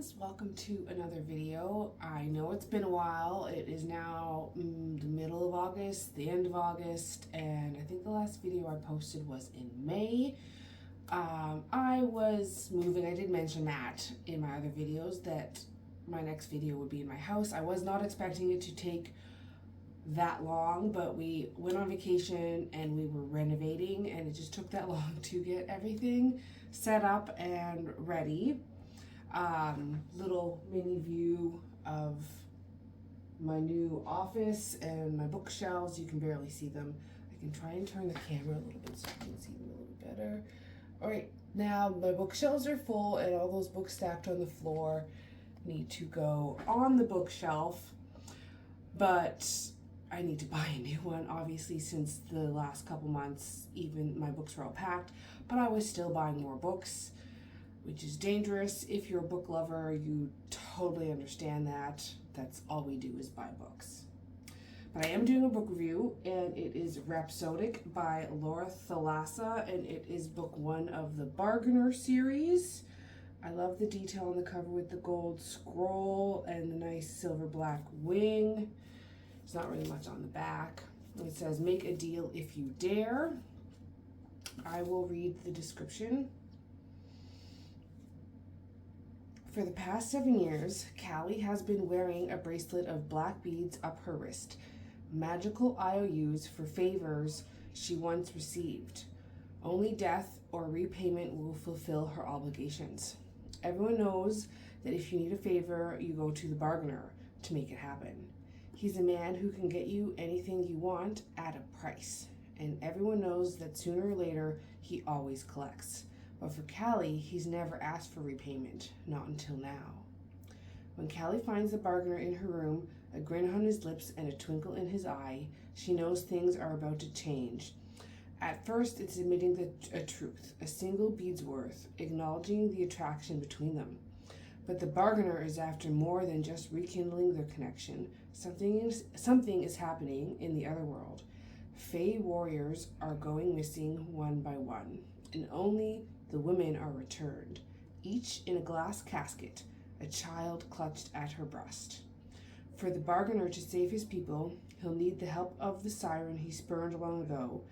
friends, welcome to another video. I know it's been a while. It is now the middle of August, the end of August, and I think the last video I posted was in May. I was moving. I did mention that in my other videos that my next video would be in my house. I was not expecting it to take that long, but we went on vacation and we were renovating, and it just took that long to get everything set up and ready. Little mini view of my new office and my bookshelves. You can barely see them. I can try and turn the camera a little bit so you can see them a little bit better. Alright, now my bookshelves are full and all those books stacked on the floor need to go on the bookshelf, but I need to buy a new one, obviously, since the last couple months even my books were all packed, but I was still buying more books, which is dangerous. If you're a book lover, you totally understand that. That's all we do is buy books. But I am doing a book review, and it is Rhapsodic by Laura Thalassa, and it is book one of the Bargainer series. I love the detail on the cover with the gold scroll and the nice silver black wing. There's not really much on the back. It says, "Make a deal if you dare." I will read the description. For the past 7 years, Callie has been wearing a bracelet of black beads up her wrist, magical IOUs for favors she once received. Only death or repayment will fulfill her obligations. Everyone knows that if you need a favor, you go to the bargainer to make it happen. He's a man who can get you anything you want at a price, and everyone knows that sooner or later he always collects. But for Callie, he's never asked for repayment, not until now. When Callie finds the bargainer in her room, a grin on his lips and a twinkle in his eye, she knows things are about to change. At first, it's admitting a truth, a single bead's worth, acknowledging the attraction between them. But the bargainer is after more than just rekindling their connection. Something is happening in the other world. Fae warriors are going missing one by one, and only the women are returned, each in a glass casket, a child clutched at her breast. For the bargainer to save his people, he'll need the help of the siren he spurned long ago,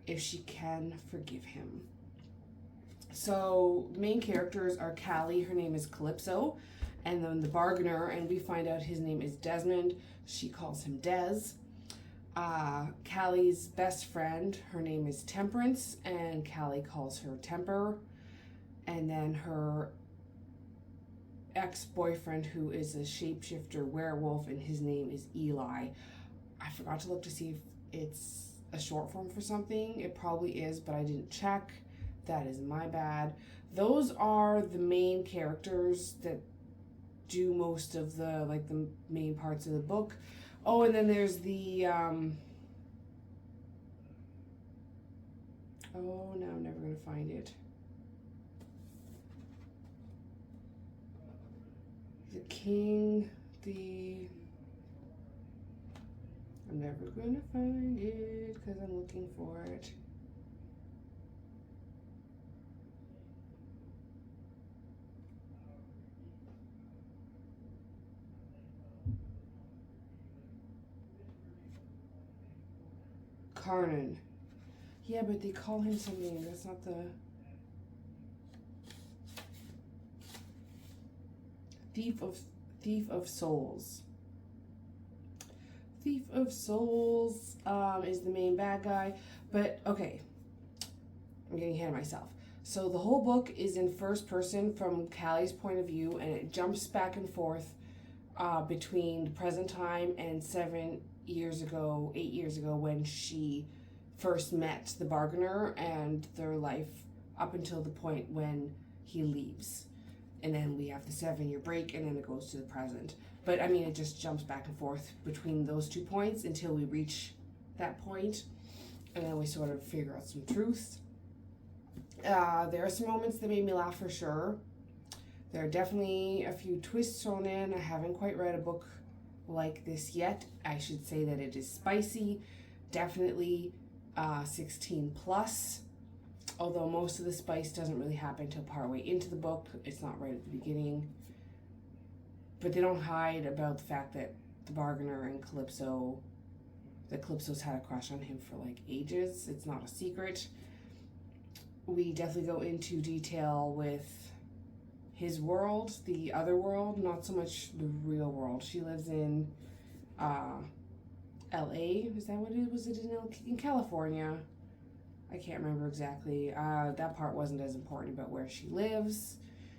if she can forgive him. So the main characters are Callie, her name is Calypso, and then the bargainer, and we find out his name is Desmond. She calls him Des. Callie's best friend, her name is Temperance, and Callie calls her Temper. And then her ex-boyfriend, who is a shapeshifter werewolf, and his name is Eli. I forgot to look to see if it's a short form for something. It probably is, but I didn't check. That is my bad. Those are the main characters that do most of the main parts of the book. Oh, and then there's the oh, now I'm never gonna find it. The king, I'm never gonna find it because I'm looking for it. Carnan. Yeah, but they call him something. That's not the... Thief of Souls. Thief of Souls is the main bad guy. But, okay. I'm getting ahead of myself. So the whole book is in first person from Callie's point of view, and it jumps back and forth between the present time and 8 years ago, when she first met the bargainer, and their life up until the point when he leaves. And then we have the 7-year break, and then it goes to the present. But I mean, it just jumps back and forth between those 2 points until we reach that point, and then we sort of figure out some truths. There are some moments that made me laugh for sure. There are definitely a few twists thrown in. I haven't quite read a book like this yet. I should say that it is spicy, definitely 16 plus. although most of the spice doesn't really happen until partway into the book. It's not right at the beginning. but they don't hide about the fact that the bargainer and Calypso, that Calypso's had a crush on him for like ages. It's not a secret. We definitely go into detail with his world, the other world, not so much the real world. She lives in LA. Is that what it was? It in California. I can't remember exactly. That part wasn't as important about where she lives.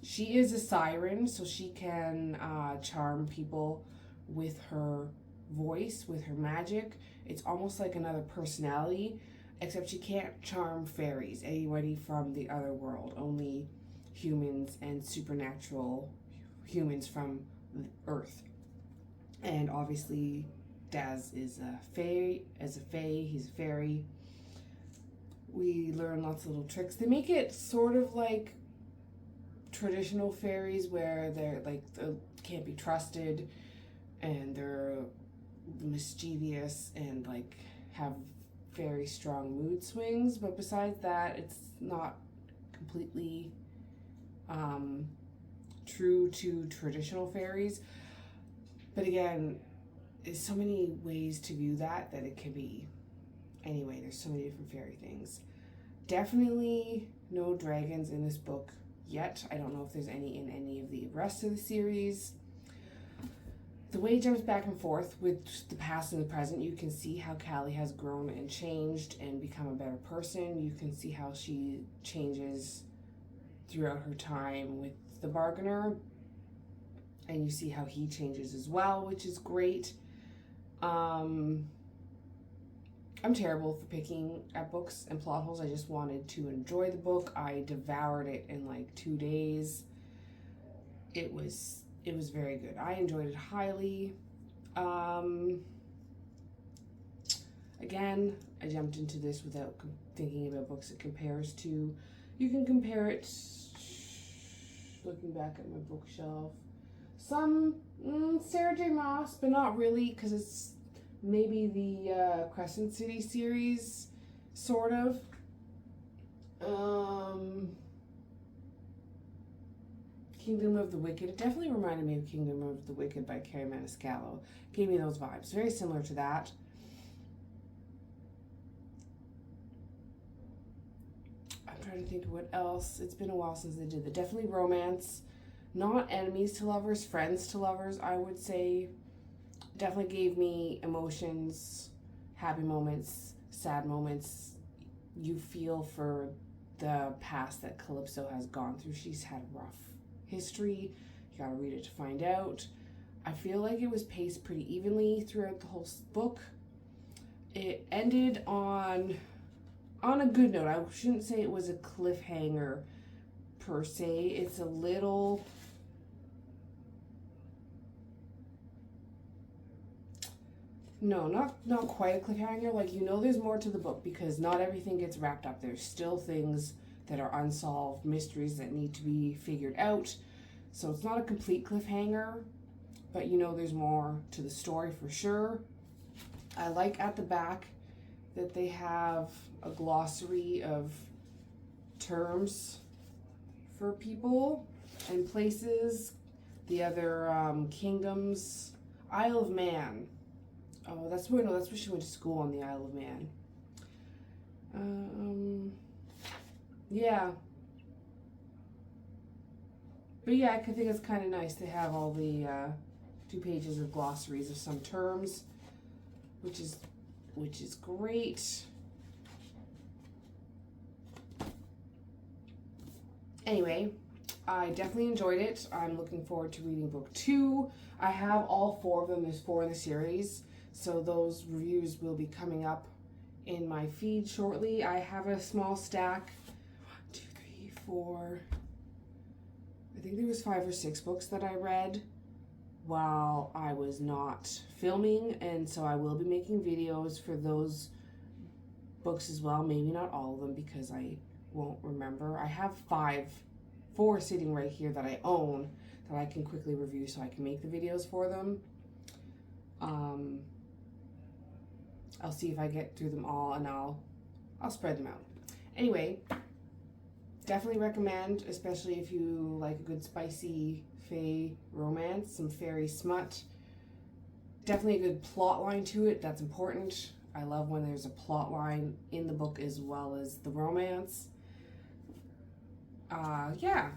She is a siren, so she can charm people with her voice, with her magic. It's almost like another personality, except she can't charm fairies, anybody from the other world, only humans and supernatural humans from Earth. And obviously Daz is a fae, he's a fairy. We learn lots of little tricks. They make it sort of like traditional fairies where they're like can't be trusted and they're mischievous and like have very strong mood swings, but besides that it's not completely true to traditional fairies. But again, there's so many ways to view that it can be. Anyway, there's so many different fairy things. Definitely no dragons in this book yet. I don't know if there's any in any of the rest of the series. The way it jumps back and forth with the past and the present, you can see how Callie has grown and changed and become a better person. You can see how she changes throughout her time with the bargainer. And you see how he changes as well, which is great. I'm terrible for picking at books and plot holes. I just wanted to enjoy the book. I devoured it in like 2 days. It was very good. I enjoyed it highly. Again, I jumped into this without thinking about books it compares to. You can compare it, looking back at my bookshelf, some Sarah J. Maas, but not really, because it's maybe the Crescent City series, sort of. Kingdom of the Wicked. It definitely reminded me of Kingdom of the Wicked by Carrie Maniscalco. Gave me those vibes. Very similar to that. I'm trying to think of what else. It's been a while since they did that. Definitely romance. Not enemies to lovers, friends to lovers, I would say. Definitely gave me emotions, happy moments, sad moments. You feel for the past that Calypso has gone through. She's had a rough history. You gotta read it to find out. I feel like it was paced pretty evenly throughout the whole book. It ended on a good note. I shouldn't say it was a cliffhanger per se. It's a little... No, not quite a cliffhanger. Like, you know there's more to the book because not everything gets wrapped up. There's still things that are unsolved, mysteries that need to be figured out. So it's not a complete cliffhanger, but you know there's more to the story for sure. I like at the back that they have a glossary of terms for people and places, the other kingdoms. Isle of Man. Oh, that's where she went to school, on the Isle of Man. Yeah. But yeah, I think it's kind of nice to have all the 2 pages of glossaries of some terms, which is great. Anyway, I definitely enjoyed it. I'm looking forward to reading book 2. I have all 4 of them. There's 4 in the series. So those reviews will be coming up in my feed shortly. I have a small stack. 1, 2, 3, 4. I think there was 5 or 6 books that I read while I was not filming. And so I will be making videos for those books as well. Maybe not all of them because I won't remember. I have 4 sitting right here that I own that I can quickly review so I can make the videos for them. I'll see if I get through them all and I'll spread them out. Anyway, definitely recommend, especially if you like a good spicy fae romance, some fairy smut. Definitely a good plot line to it. That's important. I love when there's a plot line in the book as well as the romance. Yeah,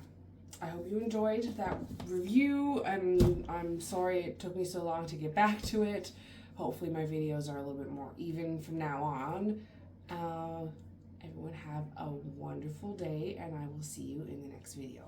I hope you enjoyed that review, and I'm sorry it took me so long to get back to it. Hopefully my videos are a little bit more even from now on. Everyone have a wonderful day, and I will see you in the next video.